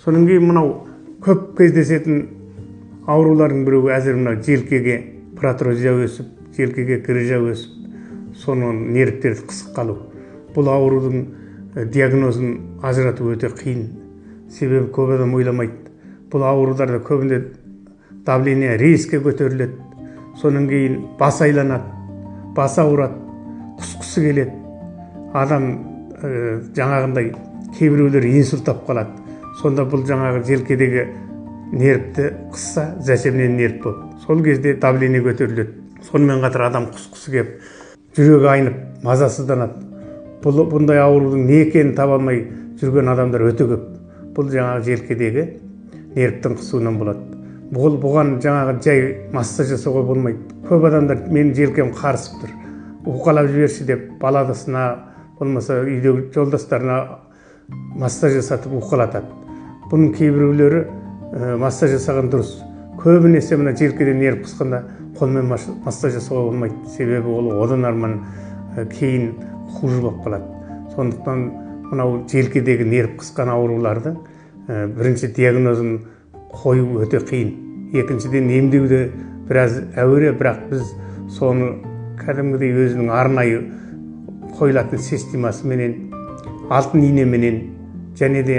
Соның кейін мынау көп кездесетін аурулардың біреуі әзір мынау желкеге протрузия өсіп, желкеге грыжа өсіп, соның нервтерді қысып қалу. Бұл аурудың диагнозын ажырату өте қиын. Себебі көп адам ойламайды. Бұл ауруларда көбінде давление резко көтеріледі. Соның кейін бас айланады, бас ауырады, құсқысы келеді. Адам жаңағындай кейбіреулер инсульт қалады. Сонда бұл жаңағы желкедегі нервті қысса, зәсемнен нерв болады. Сол кезде давление көтеріледі. Сонымен қатар адам құсқысы келіп, жүрегі айнып, мазасызданады. Бұндай аурудың не екенін таба алмай жүрген адамдар өте көп. Бұл жаңағы желкедегі нервтің қысуынан болады. Бұған жаңағы жай массаж жасауға болмайды. Көп адамдар менің желкем қарысып тұр, уқалап жіберші деп баладысына, болмаса үйдегі жолдастарына массаж жасатып уқалатады. Бұның кейбіреулері массаж жасаған дұрыс. Көбінесе мына желкеде нерв қысқанда қолмен массаж жасауға болмайды. Себебі ол одан арман кейін хуже болып қалады. Сондықтан мынау желкедегі нерв қысқан ауруларды бірінші диагнозын қою өте қиын. Екіншіден емдеуді біраз әуре, бірақ біз соны кәдімгідей өзінің арнайы қойылатын системасыменен, алтын инеменен және де